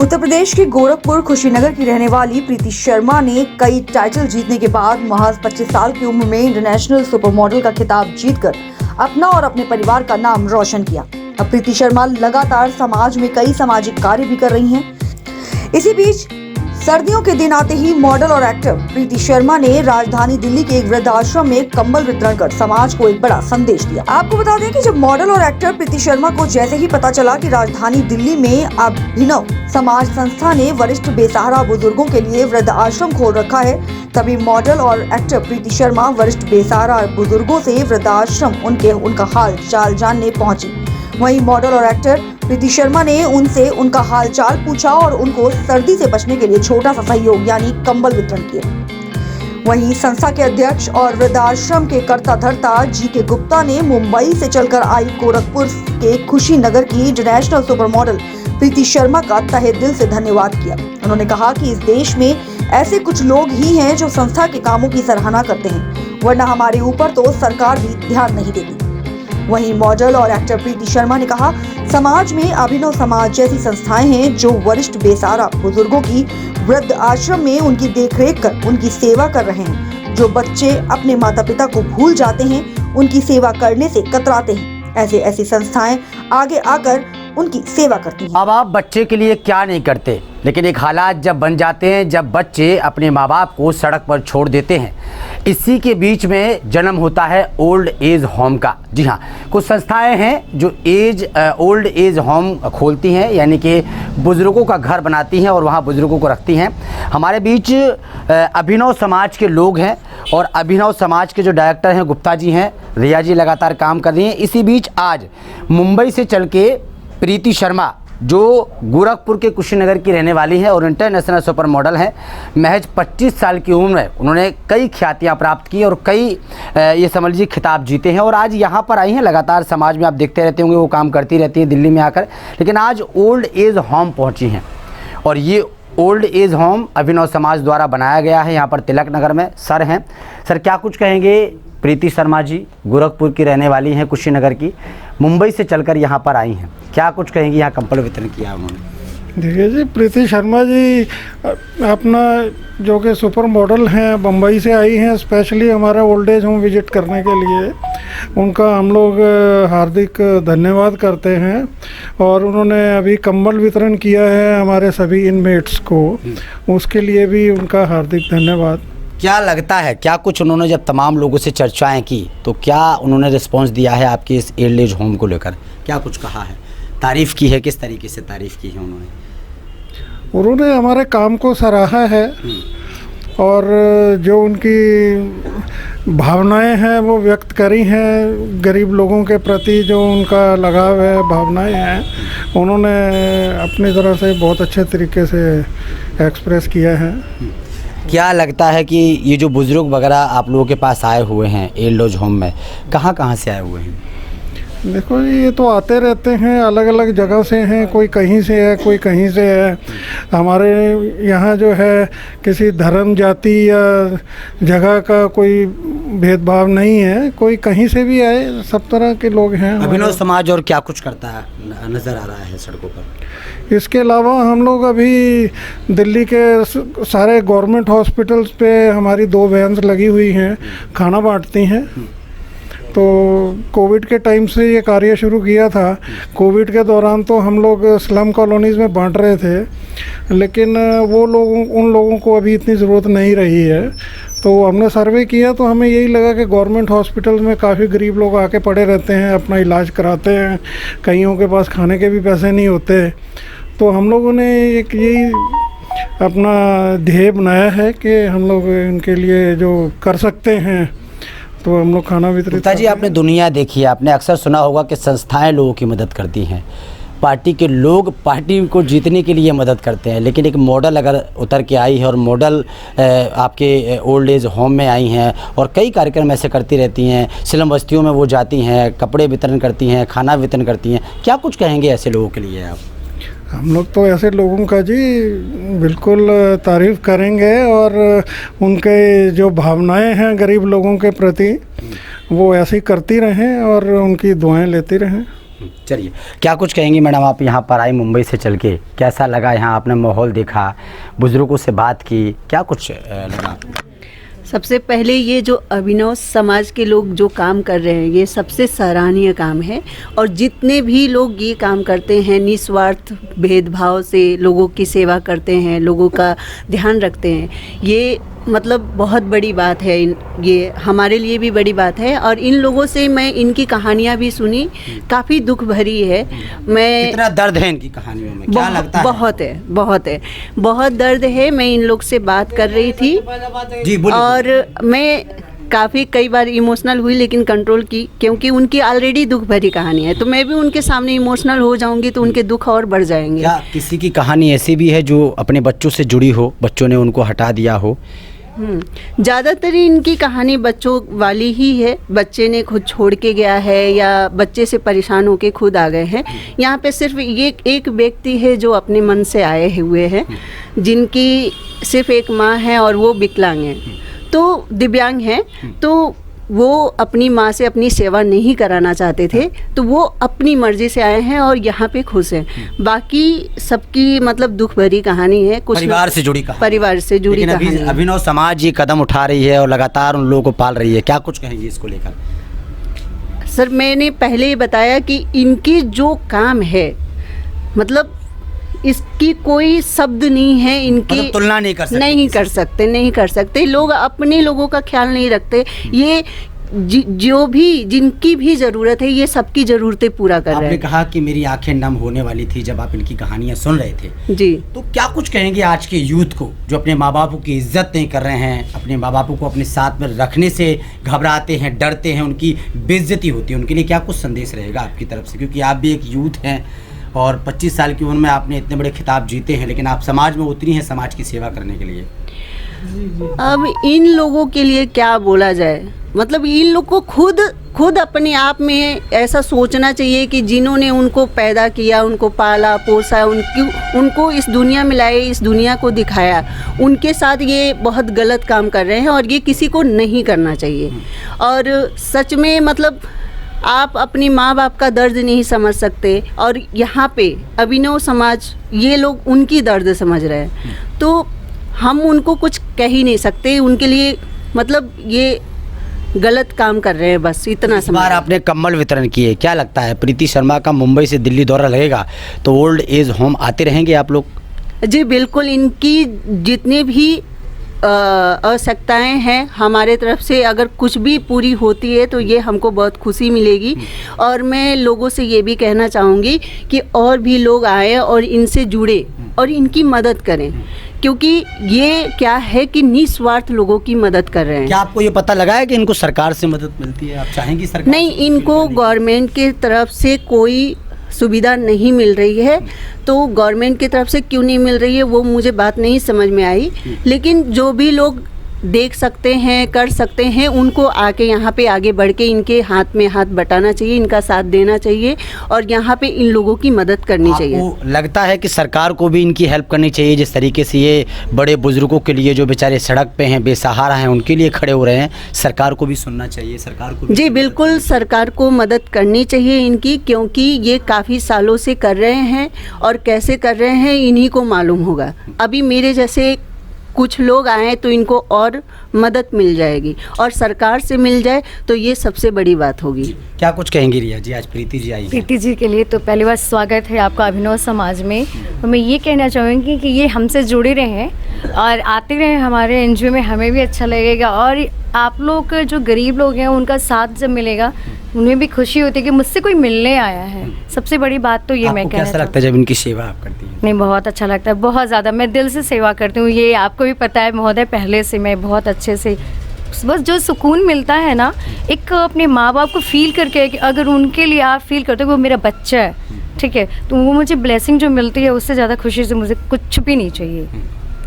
उत्तर प्रदेश के गोरखपुर कुशीनगर की रहने वाली प्रीति शर्मा ने कई टाइटल जीतने के बाद महज 25 साल की उम्र में इंटरनेशनल सुपर मॉडल का खिताब जीतकर अपना और अपने परिवार का नाम रोशन किया। अब प्रीति शर्मा लगातार समाज में कई सामाजिक कार्य भी कर रही हैं। इसी बीच सर्दियों के दिन आते ही मॉडल और एक्टर प्रीति शर्मा ने राजधानी दिल्ली के एक वृद्धाश्रम में कंबल वितरण कर समाज को एक बड़ा संदेश दिया। आपको बता दें कि जब मॉडल और एक्टर प्रीति शर्मा को जैसे ही पता चला कि राजधानी दिल्ली में अभिनव समाज संस्था ने वरिष्ठ बेसहारा बुजुर्गों के लिए वृद्ध आश्रम खोल रखा है, तभी मॉडल और एक्टर प्रीति शर्मा वरिष्ठ बेसहारा बुजुर्गों से वृद्धाश्रम उनका हाल चाल जानने पहुंची। वहीं मॉडल और एक्टर प्रीति शर्मा ने उनसे उनका हाल चाल पूछा और उनको सर्दी से बचने के लिए छोटा सा सहयोग यानी कंबल वितरण किए। वहीं संस्था के अध्यक्ष और वृद्धाश्रम के कर्ता धर्ता जी.के. गुप्ता ने मुंबई से चलकर आई गोरखपुर के कुशीनगर की इंटरनेशनल सुपर मॉडल प्रीति शर्मा का तहे दिल से धन्यवाद किया। उन्होंने कहा कि इस देश में ऐसे कुछ लोग ही हैं जो संस्था के कामों की सराहना करते हैं, वरना हमारे ऊपर तो सरकार भी ध्यान नहीं देती। वहीं मॉडल और एक्टर प्रीति शर्मा ने कहा, समाज में अभिनव समाज जैसी संस्थाएं हैं जो वरिष्ठ बेसहारा बुजुर्गों की वृद्ध आश्रम में उनकी देखरेख कर उनकी सेवा कर रहे हैं। जो बच्चे अपने माता पिता को भूल जाते हैं, उनकी सेवा करने से कतराते हैं, ऐसी संस्थाएं आगे आकर उनकी सेवा करती हैं। माँ बाप बच्चे के लिए क्या नहीं करते, लेकिन एक हालात जब बन जाते हैं जब बच्चे अपने माँ बाप को सड़क पर छोड़ देते हैं। इसी के बीच में जन्म होता है ओल्ड एज होम का। जी हाँ, कुछ संस्थाएं हैं जो ओल्ड एज होम खोलती हैं, यानी कि बुज़ुर्गों का घर बनाती हैं और वहाँ बुज़ुर्गों को रखती हैं। हमारे बीच अभिनव समाज के लोग हैं और अभिनव समाज के जो डायरेक्टर हैं गुप्ता जी हैं, रिया जी लगातार काम कर रही हैं। इसी बीच आज मुंबई से चल के प्रीति शर्मा जो गोरखपुर के कुशीनगर की रहने वाली है और इंटरनेशनल सुपर मॉडल है, महज 25 साल की उम्र में उन्होंने कई ख्यातियाँ प्राप्त की और कई ये समझ लीजिए खिताब जीते हैं और आज यहाँ पर आई हैं। लगातार समाज में आप देखते रहते होंगे वो काम करती रहती हैं दिल्ली में आकर, लेकिन आज ओल्ड एज होम पहुँची हैं और ये ओल्ड एज होम अभिनव समाज द्वारा बनाया गया है। यहाँ पर तिलक नगर में सर हैं। सर, क्या कुछ कहेंगे? प्रीति शर्मा जी गोरखपुर की रहने वाली हैं, कुशीनगर की, मुंबई से चलकर यहाँ पर आई हैं, क्या कुछ कहेंगी? यहाँ कंबल वितरण किया उन्होंने। देखिए जी, प्रीति शर्मा जी अपना जो कि सुपर मॉडल हैं, मुंबई से आई हैं स्पेशली हमारा ओल्ड एज होम विजिट करने के लिए। उनका हम लोग हार्दिक धन्यवाद करते हैं और उन्होंने अभी कंबल वितरण किया है हमारे सभी इनमेट्स को, उसके लिए भी उनका हार्दिक धन्यवाद। क्या लगता है, क्या कुछ उन्होंने जब तमाम लोगों से चर्चाएं की तो क्या उन्होंने रिस्पांस दिया है आपके इस ओल्ड एज होम को लेकर? क्या कुछ कहा है, तारीफ़ की है? किस तरीके से तारीफ़ की है उन्होंने हमारे काम को सराहा है और जो उनकी भावनाएं हैं वो व्यक्त करी हैं। गरीब लोगों के प्रति जो उनका लगाव है, भावनाएं हैं, उन्होंने अपनी तरह से बहुत अच्छे तरीके से एक्सप्रेस किया है। क्या लगता है कि ये जो बुज़ुर्ग वगैरह आप लोगों के पास आए हुए हैं ओल्ड एज होम में, कहाँ कहाँ से आए हुए हैं? देखो, ये तो आते रहते हैं, अलग अलग जगह से हैं, कोई कहीं से है, कोई कहीं से है। हमारे यहाँ जो है किसी धर्म, जाति या जगह का कोई भेदभाव नहीं है, कोई कहीं से भी आए, सब तरह के लोग हैं। अभिनव समाज और क्या कुछ करता है नज़र आ रहा है सड़कों पर? इसके अलावा हम लोग अभी दिल्ली के सारे गवर्नमेंट हॉस्पिटल्स पे हमारी 2 वैन्स लगी हुई हैं, खाना बांटती हैं। तो कोविड के टाइम से ये कार्य शुरू किया था। कोविड के दौरान तो हम लोग स्लम कॉलोनीज़ में बांट रहे थे, लेकिन उन लोगों को अभी इतनी ज़रूरत नहीं रही है। तो हमने सर्वे किया तो हमें यही लगा कि गवर्नमेंट हॉस्पिटल में काफ़ी गरीब लोग आके पड़े रहते हैं, अपना इलाज कराते हैं, कईयों के पास खाने के भी पैसे नहीं होते। तो हम लोगों ने एक यही अपना ध्येय बनाया है कि हम लोग इनके लिए जो कर सकते हैं तो हम लोग खाना वितरित। गुप्ता जी, आपने दुनिया देखी है, आपने अक्सर सुना होगा कि संस्थाएं लोगों की मदद करती हैं, पार्टी के लोग पार्टी को जीतने के लिए मदद करते हैं, लेकिन एक मॉडल अगर उतर के आई है और मॉडल आपके ओल्ड एज होम में आई हैं और कई कार्यक्रम ऐसे करती रहती हैं, स्लम बस्तियों में वो जाती हैं, कपड़े वितरण करती हैं, खाना वितरण करती हैं, क्या कुछ कहेंगे ऐसे लोगों के लिए आप? हम लोग तो ऐसे लोगों का जी बिल्कुल तारीफ़ करेंगे और उनके जो भावनाएं हैं गरीब लोगों के प्रति वो ऐसे ही करती रहें और उनकी दुआएं लेती रहें। चलिए, क्या कुछ कहेंगी मैडम, आप यहाँ पर आई मुंबई से चल के, कैसा लगा यहाँ, आपने माहौल देखा, बुजुर्गों से बात की, क्या कुछ लगा? सबसे पहले ये जो अभिनव समाज के लोग जो काम कर रहे हैं ये सबसे सराहनीय काम है। और जितने भी लोग ये काम करते हैं निस्वार्थ भेदभाव से लोगों की सेवा करते हैं, लोगों का ध्यान रखते हैं, ये मतलब बहुत बड़ी बात है। ये हमारे लिए भी बड़ी बात है। और इन लोगों से मैं इनकी कहानियाँ भी सुनी, काफ़ी दुख भरी है। मैं कितना दर्द है इनकी कहानियों में, क्या लगता है? बहुत दर्द है। मैं इन लोग से बात कर रही थी जी बोलिए। और मैं काफ़ी कई बार इमोशनल हुई लेकिन कंट्रोल की, क्योंकि उनकी ऑलरेडी दुख भरी कहानी है। तो मैं भी उनके सामने इमोशनल हो जाऊंगी तो उनके दुख और बढ़ जाएंगे। क्या किसी की कहानी ऐसी भी है जो अपने बच्चों से जुड़ी हो, बच्चों ने उनको हटा दिया हो? ज़्यादातर इनकी कहानी बच्चों वाली ही है। बच्चे ने खुद छोड़ के गया है या बच्चे से परेशान होके खुद आ गए हैं। यहाँ पे सिर्फ ये एक व्यक्ति है जो अपने मन से आए हुए हैं, जिनकी सिर्फ एक माँ है और वो विकलांग है, तो दिव्यांग है। तो वो अपनी माँ से अपनी सेवा नहीं कराना चाहते थे, तो वो अपनी मर्जी से आए हैं और यहाँ पे खुश हैं। बाकी सबकी मतलब दुख भरी कहानी है, कुछ परिवार से जुड़ी कहानी, परिवार से जुड़ी लेकिन कहानी है। अभिनव समाज ये कदम उठा रही है और लगातार उन लोगों को पाल रही है, क्या कुछ कहेंगे इसको लेकर? सर मैंने पहले ही बताया कि इनकी जो काम है मतलब इसकी कोई शब्द नहीं है, इनकी मतलब तुलना नहीं कर सकते, नहीं कर सकते। लोग अपने लोगों का ख्याल नहीं रखते। ये जो भी जिनकी भी ज़रूरत है ये सबकी ज़रूरतें पूरा कर रहे हैं। आपने कहा कि मेरी आंखें नम होने वाली थी जब आप इनकी कहानियां सुन रहे थे जी। तो क्या कुछ कहेंगे आज के यूथ को जो अपने माँ बापों की इज्जत नहीं कर रहे हैं, अपने माँ बापों को अपने साथ में रखने से घबराते हैं, डरते हैं, उनकी बेइज्जती होती है, उनके लिए क्या कुछ संदेश रहेगा आपकी तरफ से? क्योंकि आप भी एक यूथ हैं और 25 साल की उम्र में आपने इतने बड़े खिताब जीते हैं, लेकिन आप समाज में उतरी हैं समाज की सेवा करने के लिए। अब इन लोगों के लिए क्या बोला जाए, मतलब इन लोग को खुद अपने आप में ऐसा सोचना चाहिए कि जिन्होंने उनको पैदा किया, उनको पाला पोसा, उनको इस दुनिया में लाए, इस दुनिया को दिखाया, उनके साथ ये बहुत गलत काम कर रहे हैं और ये किसी को नहीं करना चाहिए। और सच में मतलब आप अपने माँ बाप का दर्द नहीं समझ सकते और यहाँ पे अभिनव समाज ये लोग उनकी दर्द समझ रहे हैं, तो हम उनको कुछ कह ही नहीं सकते। उनके लिए मतलब ये गलत काम कर रहे हैं, बस इतना इस बार समझ। आपने कंबल वितरण किए, क्या लगता है प्रीति शर्मा का मुंबई से दिल्ली दौरा लगेगा तो ओल्ड एज होम आते रहेंगे आप लोग? जी बिल्कुल, इनकी जितने भी आवश्यकताएं हैं हमारे तरफ से अगर कुछ भी पूरी होती है तो ये हमको बहुत खुशी मिलेगी। और मैं लोगों से ये भी कहना चाहूँगी कि और भी लोग आए और इनसे जुड़े और इनकी मदद करें, क्योंकि ये क्या है कि निस्वार्थ लोगों की मदद कर रहे हैं। क्या आपको ये पता लगा है कि इनको सरकार से मदद मिलती है? आप चाहेंगी सरकार नहीं, इनको गवर्नमेंट की तरफ से कोई सुविधा नहीं मिल रही है। तो गवर्नमेंट की तरफ से क्यों नहीं मिल रही है वो मुझे बात नहीं समझ में आई, लेकिन जो भी लोग देख सकते हैं, कर सकते हैं, उनको आके यहाँ पे आगे बढ़ के इनके हाथ में हाथ बटाना चाहिए, इनका साथ देना चाहिए और यहाँ पे इन लोगों की मदद करनी चाहिए। आपको लगता है कि सरकार को भी इनकी हेल्प करनी चाहिए, जिस तरीके से ये बड़े बुजुर्गों के लिए जो बेचारे सड़क पे हैं, बेसहारा हैं, उनके लिए खड़े हो रहे हैं, सरकार को भी सुनना चाहिए, सरकार को भी? जी बिल्कुल, सरकार को मदद करनी चाहिए इनकी, क्योंकि ये काफ़ी सालों से कर रहे हैं और कैसे कर रहे हैं इन्हीं को मालूम होगा। अभी मेरे जैसे कुछ लोग आए तो इनको और मदद मिल जाएगी और सरकार से मिल जाए तो ये सबसे बड़ी बात होगी। क्या कुछ कहेंगी रिया जी, आज प्रीति जी आई हैं? प्रीति जी के लिए तो पहली बार स्वागत है आपका अभिनव समाज में। तो मैं ये कहना चाहूँगी कि ये हमसे जुड़े रहें और आते रहें हमारे एनजीओ में, हमें भी अच्छा लगेगा। और आप लोग जो गरीब लोग हैं उनका साथ जब मिलेगा उन्हें भी खुशी होती है कि मुझसे कोई मिलने आया है। सबसे बड़ी बात तो ये मैं कहना कैसा लगता है जब इनकी सेवा आप करती हैं? नहीं, बहुत अच्छा लगता है, बहुत ज़्यादा। मैं दिल से सेवा करती हूँ, ये आपको भी पता है महोदय, पहले से मैं बहुत अच्छे से, बस जो सुकून मिलता है ना एक अपने माँ बाप को फील करके कि अगर उनके लिए आप फील करते हो वो मेरा बच्चा है, ठीक है, तो वो मुझे ब्लेसिंग जो मिलती है उससे ज़्यादा खुशी से मुझे कुछ भी नहीं चाहिए।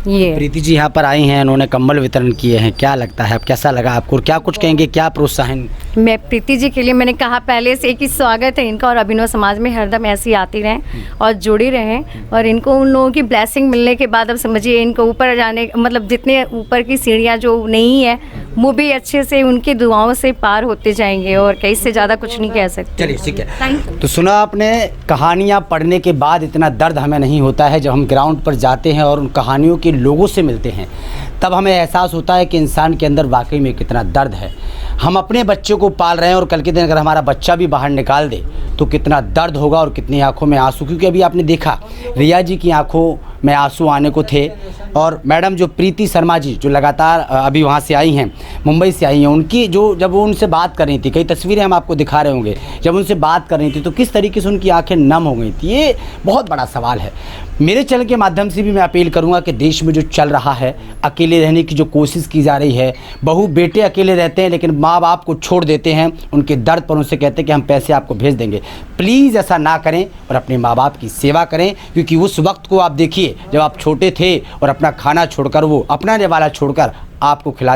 ये प्रीति जी यहाँ पर आई हैं, उन्होंने कंबल वितरण किए हैं, क्या लगता है, अब कैसा लगा आपको और क्या कुछ कहेंगे, क्या प्रोत्साहन मैं प्रीति जी के लिए मैंने कहा पहले से कि स्वागत है इनका और अभिनव समाज में हरदम ऐसे ही आती रहें और जुड़ी रहें और इनको उन लोगों की ब्लेसिंग मिलने के बाद अब समझिए इनको ऊपर जाने मतलब जितने ऊपर की सीढ़ियाँ जो नहीं है वो भी अच्छे से उनकी दुआओं से पार होते जाएंगे और कहीं से ज़्यादा कुछ नहीं कह सकते। चलिए ठीक है। Thank you. तो सुना आपने, कहानियाँ पढ़ने के बाद इतना दर्द हमें नहीं होता है। जब हम ग्राउंड पर जाते हैं और उन कहानियों के लोगों से मिलते हैं तब हमें एहसास होता है कि इंसान के अंदर वाकई में कितना दर्द है। हम अपने बच्चों को पाल रहे हैं और कल के दिन अगर हमारा बच्चा भी बाहर निकाल दे तो कितना दर्द होगा और कितनी आंखों में आंसू, क्योंकि अभी आपने देखा रिया जी की आंखों में आंसू आने को थे। और मैडम जो प्रीति शर्मा जी जो लगातार अभी वहाँ से आई हैं, मुंबई से आई हैं, उनकी जो जब वो उनसे बात कर रही थी, कई तस्वीरें हम आपको दिखा रहे होंगे, जब उनसे बात कर रही थी तो किस तरीके से उनकी आंखें नम हो गई थी। ये बहुत बड़ा सवाल है। मेरे चैनल के माध्यम से भी मैं अपील करूंगा कि देश में जो चल रहा है, अकेले रहने की जो कोशिश की जा रही है, बहू बेटे अकेले रहते हैं लेकिन माँ बाप को छोड़ देते हैं, उनके दर्द पर उनसे कहते हैं कि हम पैसे आपको भेज देंगे। प्लीज़ ऐसा ना करें और अपने माँ बाप की सेवा करें, क्योंकि उस वक्त को आप देखिए जब आप छोटे थे और अपना खाना छोड़कर, वो अपना वाला छोड़कर आपको खिला